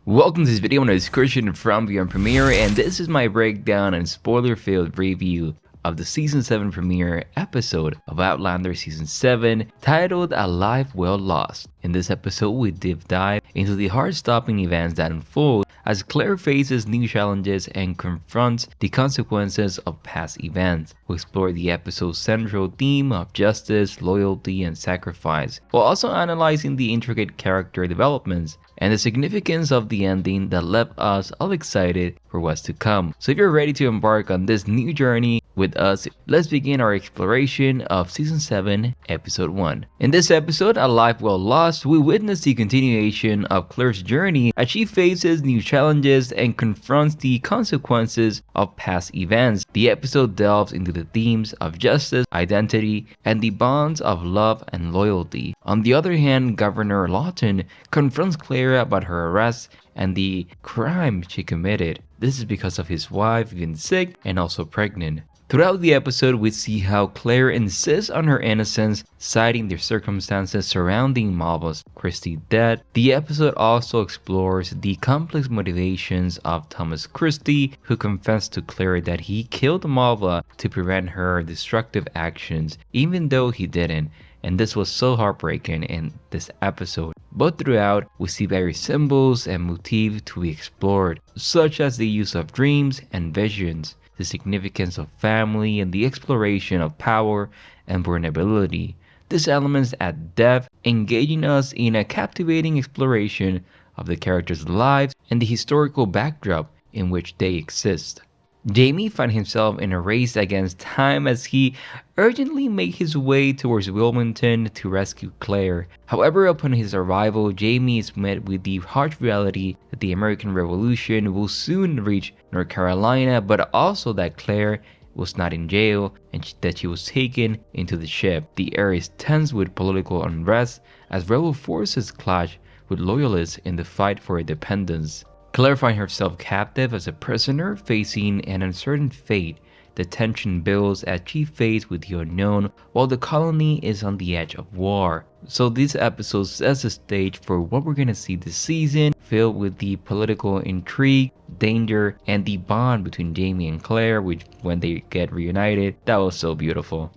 Welcome to this video on a discussion from Beyond Premiere, and this is my breakdown and spoiler-filled review of the Season 7 premiere episode of Outlander Season 7 titled A Life Well Lost. In this episode, we deep dive into the heart-stopping events that unfold as Claire faces new challenges and confronts the consequences of past events. We explore the episode's central theme of justice, loyalty, and sacrifice, while also analyzing the intricate character developments and the significance of the ending that left us all excited for what's to come. So if you're ready to embark on this new journey with us, let's begin our exploration of Season 7, Episode 1. In this episode, A Life Well Lost, we witness the continuation of Claire's journey as she faces new challenges and confronts the consequences of past events. The episode delves into the themes of justice, identity, and the bonds of love and loyalty. On the other hand, Governor Lawton confronts Claire about her arrest and the crime she committed. This is because of his wife being sick and also pregnant. Throughout the episode, we see how Claire insists on her innocence, citing the circumstances surrounding Malva's Christie's death. The episode also explores the complex motivations of Thomas Christie, who confessed to Claire that he killed Malva to prevent her destructive actions, even though he didn't. And this was so heartbreaking in this episode. But throughout, we see various symbols and motifs to be explored, such as the use of dreams and visions, the significance of family, and the exploration of power and vulnerability. These elements add depth, engaging us in a captivating exploration of the characters' lives and the historical backdrop in which they exist. Jamie finds himself in a race against time as he urgently makes his way towards Wilmington to rescue Claire. However, upon his arrival, Jamie is met with the harsh reality that the American Revolution will soon reach North Carolina, but also that Claire was not in jail and that she was taken into the ship. The air is tense with political unrest as rebel forces clash with loyalists in the fight for independence. Claire finds herself captive as a prisoner, facing an uncertain fate. The tension builds as she faces with the unknown, while the colony is on the edge of war. So this episode sets the stage for what we're gonna see this season, filled with the political intrigue, danger, and the bond between Jamie and Claire, which when they get reunited, that was so beautiful.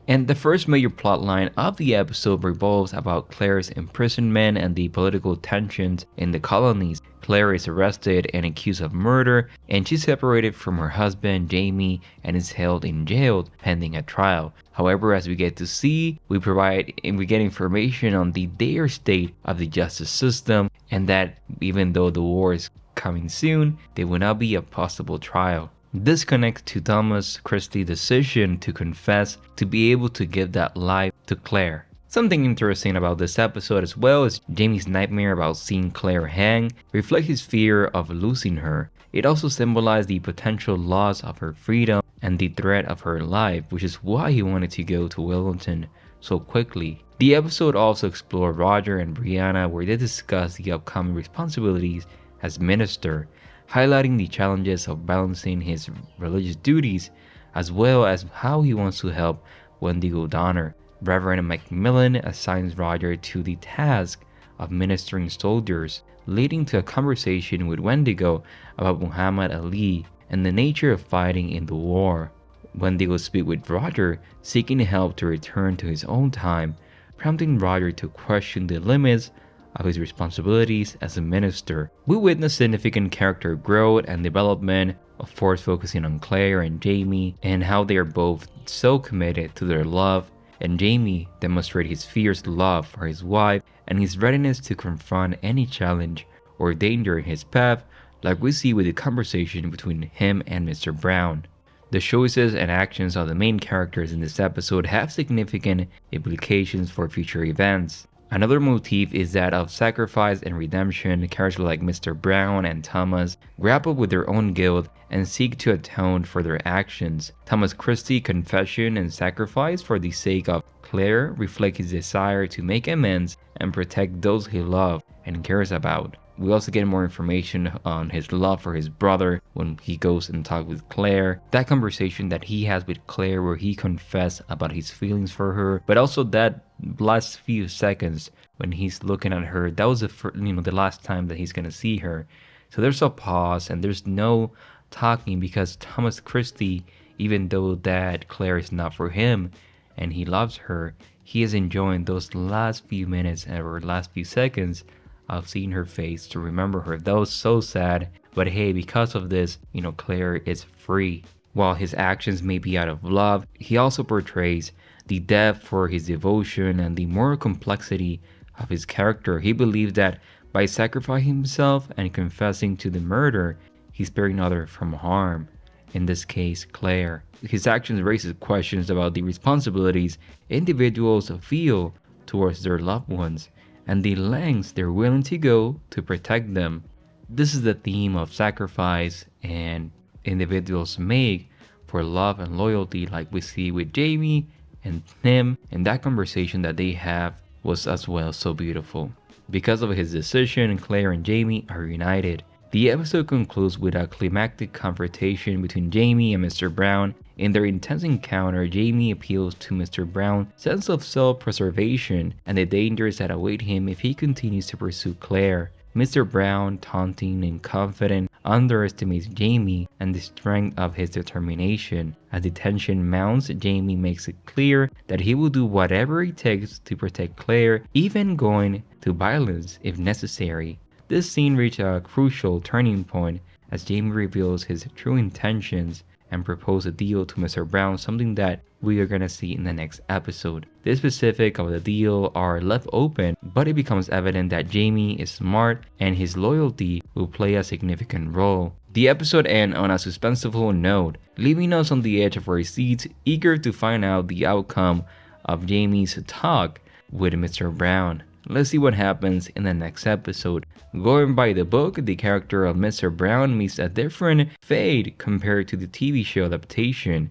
And the first major plotline of the episode revolves about Claire's imprisonment and the political tensions in the colonies. Claire is arrested and accused of murder, and she's separated from her husband Jamie and is held in jail pending a trial. However, as we get to see, we get information on the dire state of the justice system, and that even though the war is coming soon, there will not be a possible trial. This connects to Thomas Christie's decision to confess to be able to give that life to Claire. Something interesting about this episode as well is Jamie's nightmare about seeing Claire hang reflects his fear of losing her. It also symbolized the potential loss of her freedom and the threat of her life, which is why he wanted to go to Wilmington so quickly. The episode also explored Roger and Brianna, where they discussed the upcoming responsibilities as minister, highlighting the challenges of balancing his religious duties as well as how he wants to help Wendigo Donner. Reverend Macmillan assigns Roger to the task of ministering soldiers, leading to a conversation with Wendigo about Muhammad Ali and the nature of fighting in the war. Wendigo speaks with Roger, seeking help to return to his own time, prompting Roger to question the limits of his responsibilities as a minister. We witness significant character growth and development, of course focusing on Claire and Jamie and how they are both so committed to their love, and Jamie demonstrates his fierce love for his wife and his readiness to confront any challenge or danger in his path, like we see with the conversation between him and Mr. Brown. The choices and actions of the main characters in this episode have significant implications for future events. Another motif is that of sacrifice and redemption. Characters like Mr. Brown and Thomas grapple with their own guilt and seek to atone for their actions. Thomas Christie's confession and sacrifice for the sake of Claire reflect his desire to make amends and protect those he loves and cares about. We also get more information on his love for his brother when he goes and talks with Claire. That conversation that he has with Claire where he confessed about his feelings for her, but also that last few seconds when he's looking at her, that was the last time that he's gonna see her. So there's a pause and there's no talking because Thomas Christie, even though that Claire is not for him and he loves her, he is enjoying those last few minutes or last few seconds of seeing her face to remember her. That was so sad. But hey, because of this, Claire is free. While his actions may be out of love, he also portrays the depth for his devotion and the moral complexity of his character. He believes that by sacrificing himself and confessing to the murder, he's sparing others from harm. In this case, Claire. His actions raises questions about the responsibilities individuals feel towards their loved ones and the lengths they're willing to go to protect them. This is the theme of sacrifice and individuals make for love and loyalty, like we see with Jamie and Tim, and that conversation that they have was as well so beautiful. Because of his decision, Claire and Jamie are united. The episode concludes with a climactic confrontation between Jamie and Mr. Brown. In their intense encounter, Jamie appeals to Mr. Brown's sense of self-preservation and the dangers that await him if he continues to pursue Claire. Mr. Brown, taunting and confident, underestimates Jamie and the strength of his determination. As the tension mounts, Jamie makes it clear that he will do whatever it takes to protect Claire, even going to violence if necessary. This scene reached a crucial turning point as Jamie reveals his true intentions and proposes a deal to Mr. Brown, something that we are gonna see in the next episode. The specifics of the deal are left open, but it becomes evident that Jamie is smart and his loyalty will play a significant role. The episode ends on a suspenseful note, leaving us on the edge of our seats, eager to find out the outcome of Jamie's talk with Mr. Brown. Let's see what happens in the next episode. Going by the book, the character of Mr. Brown meets a different fate compared to the TV show adaptation.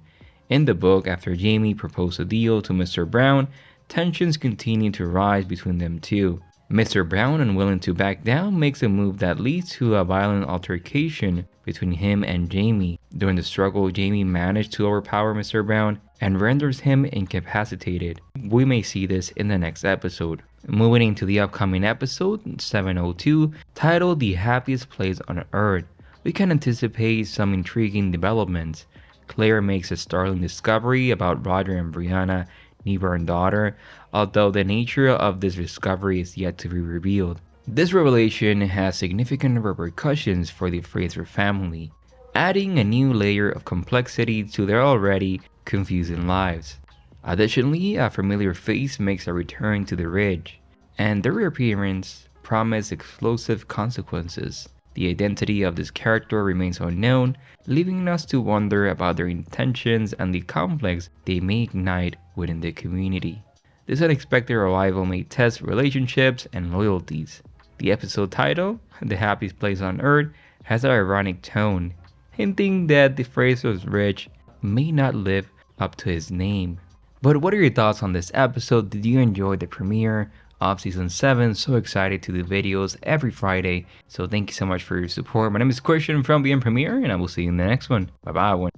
In the book, after Jamie proposed a deal to Mr. Brown, tensions continue to rise between them two. Mr. Brown, unwilling to back down, makes a move that leads to a violent altercation between him and Jamie. During the struggle, Jamie managed to overpower Mr. Brown and renders him incapacitated. We may see this in the next episode. Moving into the upcoming episode, 702, titled The Happiest Place on Earth, we can anticipate some intriguing developments. Claire makes a startling discovery about Roger and Brianna, newborn daughter, although the nature of this discovery is yet to be revealed. This revelation has significant repercussions for the Fraser family, adding a new layer of complexity to their already confusing lives. Additionally, a familiar face makes a return to the ridge, and their reappearance promises explosive consequences. The identity of this character remains unknown, leaving us to wonder about their intentions and the conflicts they may ignite within the community. This unexpected arrival may test relationships and loyalties. The episode title, The Happiest Place on Earth, has an ironic tone, hinting that the Fraser's Ridge may not live up to his name. But what are your thoughts on this episode? Did you enjoy the premiere of season 7? So excited to do videos every Friday. So thank you so much for your support. My name is Christian from BM Premiere, and I will see you in the next one. Bye bye.